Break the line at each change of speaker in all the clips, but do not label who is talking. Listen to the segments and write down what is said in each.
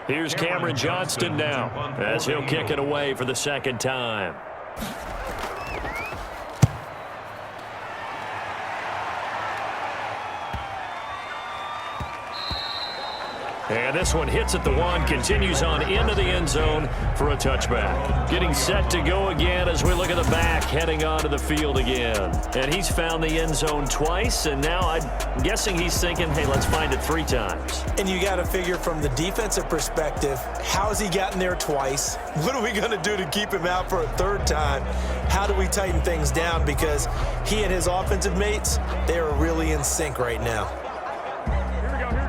Here's Cameron Johnston now as he'll kick it away for the second time. And this one hits at the one, continues on into the end zone for a touchback. Getting set to go again as we look at the back, heading onto the field again. And he's found the end zone twice, and now I'm guessing he's thinking, hey, let's find it 3 times.
And you got to figure from the defensive perspective, how has he gotten there twice? What are we going to do to keep him out for a 3rd time? How do we tighten things down? Because he and his offensive mates, they are really in sync right now.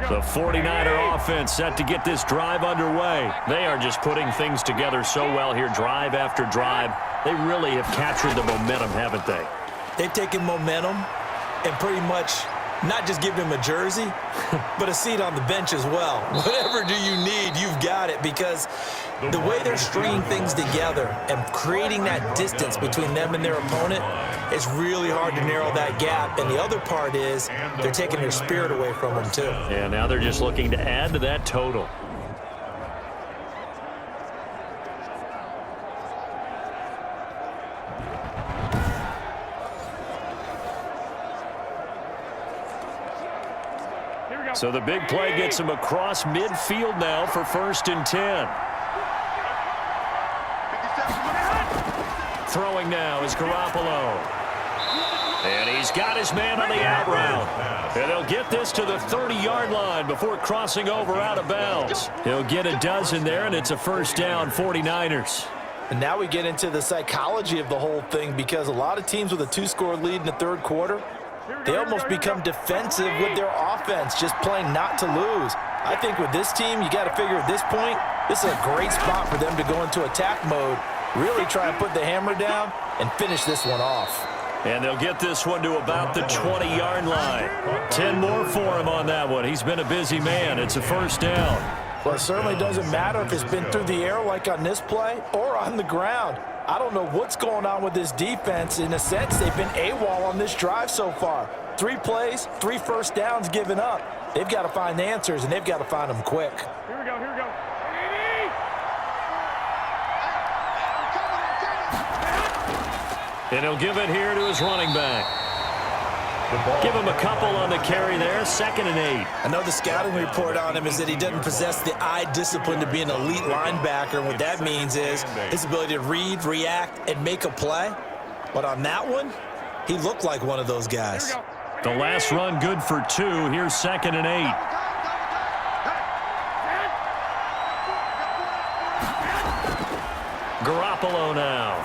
The 49er offense set to get this drive underway. They are just putting things together so well here, drive after drive. They really have captured the momentum, haven't they?
They've taken momentum and pretty much not just given him a jersey, but a seat on the bench as well. Whatever do you need, you've got it, because the way they're stringing things together and creating that distance between them and their opponent, it's really hard to narrow that gap. And the other part is they're taking their spirit away from them, too.
Yeah, now they're just looking to add to that total. So the big play gets him across midfield now for 1st and 10. Throwing now is Garoppolo. And he's got his man on the out route. And they'll get this to the 30-yard line before crossing over out of bounds. He'll get a dozen there, and it's a 1st down, 49ers.
And now we get into the psychology of the whole thing, because a lot of teams with a 2-score lead in the 3rd quarter, they almost become defensive with their offense, just playing not to lose. I think with this team, you got to figure at this point, this is a great spot for them to go into attack mode, really try and put the hammer down and finish this one off.
And they'll get this one to about the 20-yard line. 10 more for him on that one. He's been a busy man. It's a 1st down.
Well, it certainly doesn't matter if it's been through the air like on this play or on the ground. I don't know what's going on with this defense. In a sense, they've been AWOL on this drive so far. 3 plays, 3 1st downs given up. They've got to find the answers, and they've got to find them quick.
Here we go, here we go.
And he'll give it here to his running back. Give him a couple on the carry there, 2nd and 8.
I know the scouting report on him is that he doesn't possess the eye discipline to be an elite linebacker. And what that means is his ability to read, react, and make a play. But on that one, he looked like one of those guys.
The last run good for 2. Here's 2nd and 8. Garoppolo now.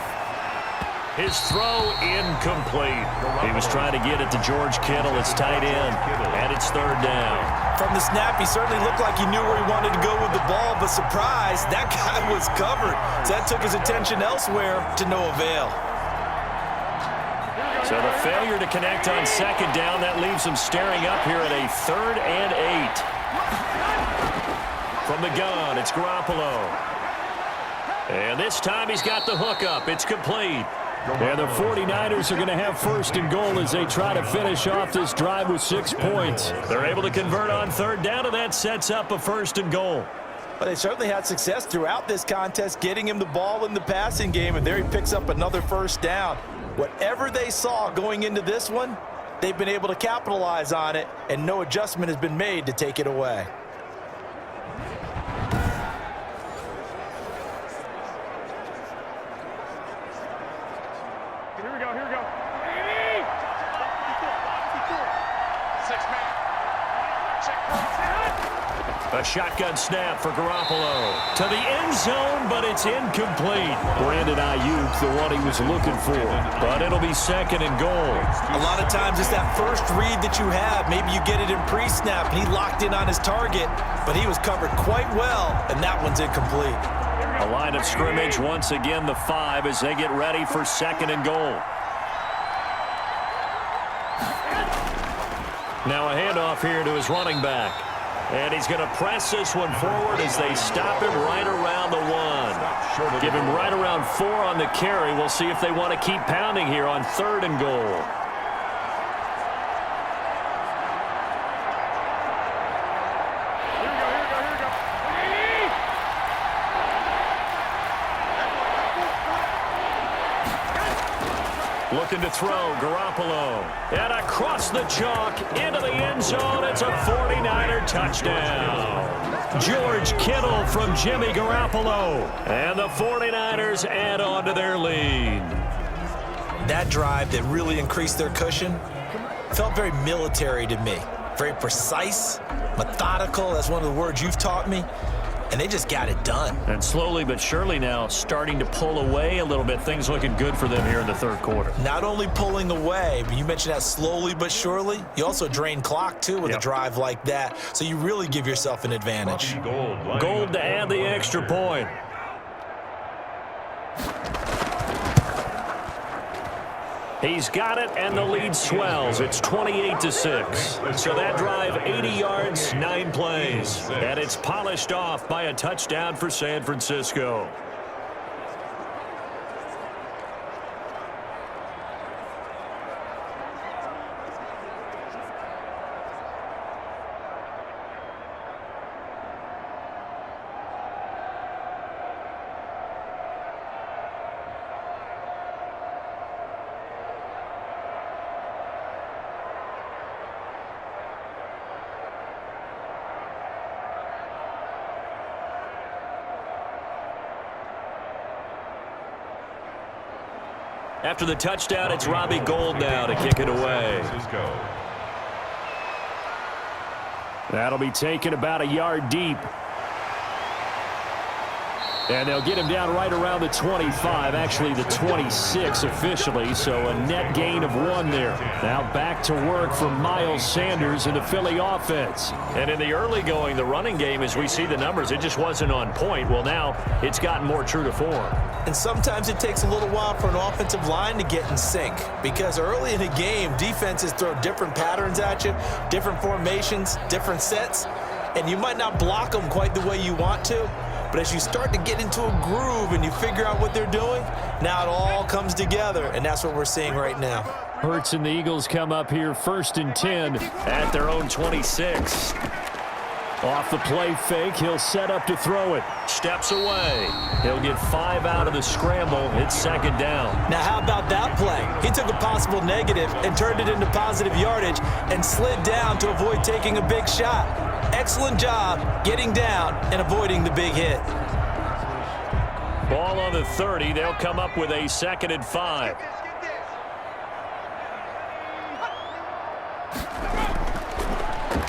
His throw incomplete. He was trying to get it to George Kittle. It's tight end, and it's 3rd down.
From the snap, he certainly looked like he knew where he wanted to go with the ball, but surprise, that guy was covered. So that took his attention elsewhere to no avail.
So the failure to connect on 2nd down, that leaves him staring up here at a 3rd and 8. From the gun, it's Garoppolo. And this time he's got the hook up. It's complete. And the 49ers are going to have 1st and goal as they try to finish off this drive with 6 points. They're able to convert on 3rd down, and that sets up a 1st and goal.
Well, they certainly had success throughout this contest, getting him the ball in the passing game, and there he picks up another 1st down. Whatever they saw going into this one, they've been able to capitalize on it, and no adjustment has been made to take it away.
Here we go, here we go.
A shotgun snap for Garoppolo. To the end zone, but it's incomplete. Brandon Ayuk, the one he was looking for. But it'll be 2nd and goal.
A lot of times it's that first read that you have. Maybe you get it in pre-snap, and he locked in on his target, but he was covered quite well, and that one's incomplete.
A line of scrimmage, once again the 5 as they get ready for 2nd and goal. Now a handoff here to his running back. And he's going to press this one forward as they stop him right around the 1. Give him right around 4 on the carry. We'll see if they want to keep pounding here on 3rd and goal. looking to throw. Garoppolo. And across the chalk into the end zone. It's a 49er touchdown. George Kittle from Jimmy Garoppolo. And the 49ers add on to their lead.
That drive that really increased their cushion felt very military to me. Very precise, methodical. That's one of the words you've taught me. And they just got it done.
And slowly but surely now starting to pull away a little bit. Things looking good for them here in the third quarter.
Not only pulling away, but you mentioned that slowly but surely. You also drain clock, too, with a drive like that. So you really give yourself an advantage.
Gold to add the extra point. He's got it, and the lead swells. It's 28-6. So that drive, 80 yards, 9 plays. And it's polished off by a touchdown for San Francisco. After the touchdown, it's Robbie Gould now to kick it away. That'll be taken about a yard deep. And they'll get him down right around the 25, actually the 26 officially, so a net gain of 1 there. Now back to work for Miles Sanders in the Philly offense. And in the early going, the running game, as we see the numbers, it just wasn't on point. Well, now it's gotten more true to form.
And sometimes it takes a little while for an offensive line to get in sync, because early in a game, defenses throw different patterns at you, different formations, different sets, and you might not block them quite the way you want to. But as you start to get into a groove and you figure out what they're doing, now it all comes together, and that's what we're seeing right now.
Hurts and the Eagles come up here 1st and 10 at their own 26. Off the play fake, he'll set up to throw it. Steps away. He'll get 5 out of the scramble. It's 2nd down.
Now how about that play? He took a possible negative and turned it into positive yardage and slid down to avoid taking a big shot. Excellent job getting down and avoiding the big hit.
Ball on the 30. They'll come up with a 2nd and 5.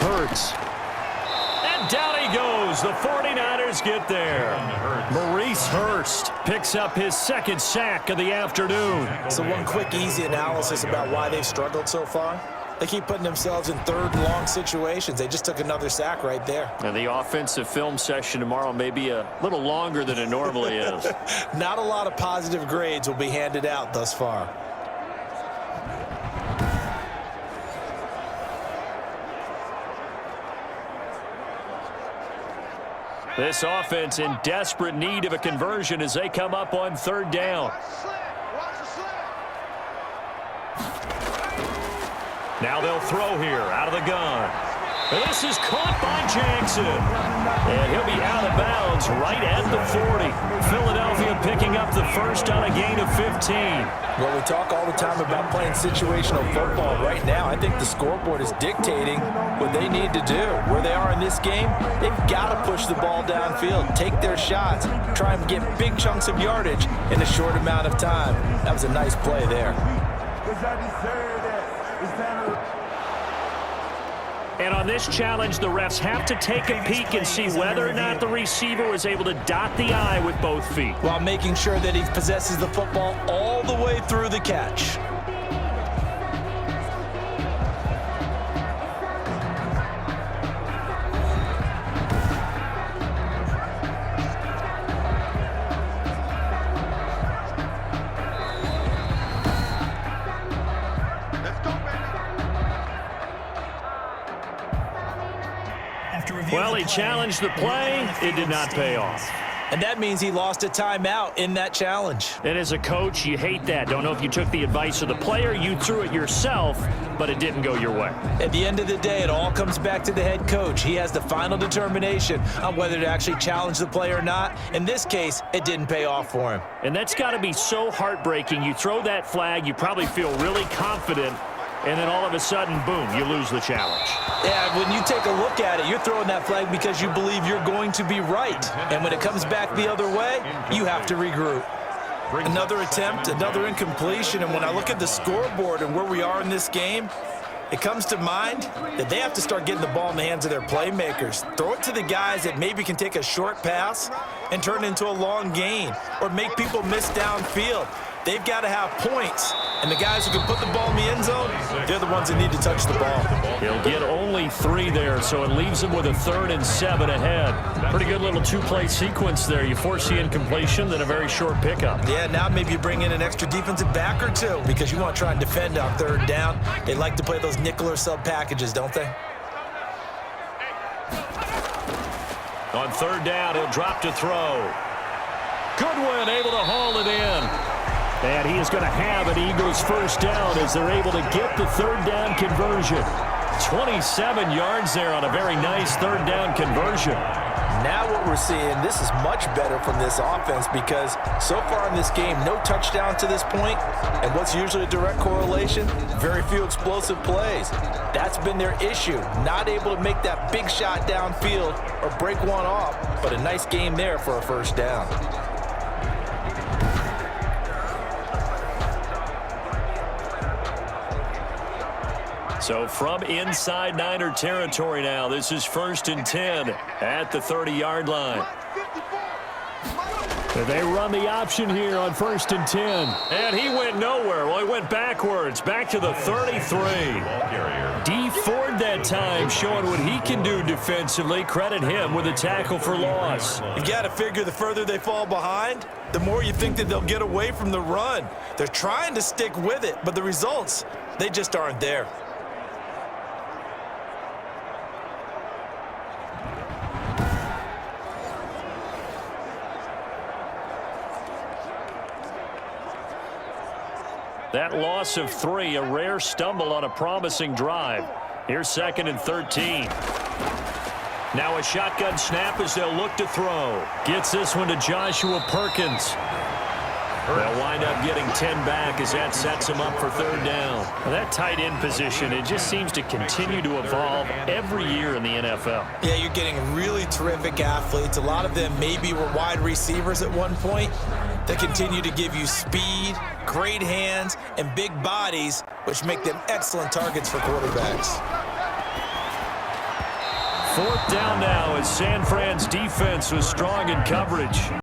Hurts. And down he goes. The 49ers get there. Maurice Hurst picks up his 2nd sack of the afternoon.
So one quick, easy analysis about why they've struggled so far. They keep putting themselves in 3rd and long situations. They just took another sack right there.
And the offensive film session tomorrow may be a little longer than it normally is.
Not a lot of positive grades will be handed out thus far.
This offense in desperate need of a conversion as they come up on 3rd down. Now they'll throw here out of the gun. And this is caught by Jackson. And he'll be out of bounds right at the 40. Philadelphia picking up the first on a gain of 15.
Well, we talk all the time about playing situational football. Right now, I think the scoreboard is dictating what they need to do. Where they are in this game, they've got to push the ball downfield, take their shots, try and get big chunks of yardage in a short amount of time. That was a nice play there.
And on this challenge, the refs have to take a peek and see whether or not the receiver was able to dot the I with both feet,
while making sure that he possesses the football all the way through the catch.
Well, he challenged the play. It did not pay off.
And that means he lost a timeout in that challenge.
And as a coach, you hate that. Don't know if you took the advice of the player, you threw it yourself, but it didn't go your way.
At the end of the day, it all comes back to the head coach. He has the final determination on whether to actually challenge the play or not. In this case, it didn't pay off for him.
And that's got to be so heartbreaking. You throw that flag, you probably feel really confident, and then all of a sudden, boom, you lose the challenge.
Yeah, when you take a look at it, you're throwing that flag because you believe you're going to be right. And when it comes back the other way, you have to regroup. Another attempt, another incompletion, and when I look at the scoreboard and where we are in this game, it comes to mind that they have to start getting the ball in the hands of their playmakers. Throw it to the guys that maybe can take a short pass and turn it into a long gain or make people miss downfield. They've got to have points, and the guys who can put the ball in the end zone, they're the ones that need to touch the ball.
He'll get only 3 there, so it leaves him with a 3rd and 7 ahead. Pretty good little 2-play sequence there. You force the incompletion, then a very short pickup.
Yeah, now maybe you bring in an extra defensive back or 2 because you want to try and defend on 3rd down. They like to play those nickel or sub packages, don't they?
On 3rd down, he'll drop to throw. Goodwin able to haul it in. And he is going to have an Eagles 1st down as they're able to get the 3rd down conversion. 27 yards there on a very nice 3rd down conversion.
Now what we're seeing, this is much better from this offense because so far in this game, no touchdown to this point. And what's usually a direct correlation? Very few explosive plays. That's been their issue. Not able to make that big shot downfield or break one off, but a nice game there for a 1st down.
So from inside Niner territory now, this is 1st and 10 at the 30-yard line. They run the option here on 1st and 10. And he went nowhere. Well, he went backwards, back to the 33. D Ford that time showing what he can do defensively. Credit him with a tackle for loss.
You got to figure the further they fall behind, the more you think that they'll get away from the run. They're trying to stick with it, but the results, they just aren't there.
That loss of 3, a rare stumble on a promising drive. Here's 2nd and 13. Now a shotgun snap as they'll look to throw. Gets this one to Joshua Perkins. They'll wind up getting 10 back as that sets them up for 3rd down. Now that tight end position, it just seems to continue to evolve every year in the NFL.
Yeah, you're getting really terrific athletes. A lot of them maybe were wide receivers at one point. They continue to give you speed, great hands, and big bodies, which make them excellent targets for quarterbacks.
4th down now as San Fran's defense was strong in coverage.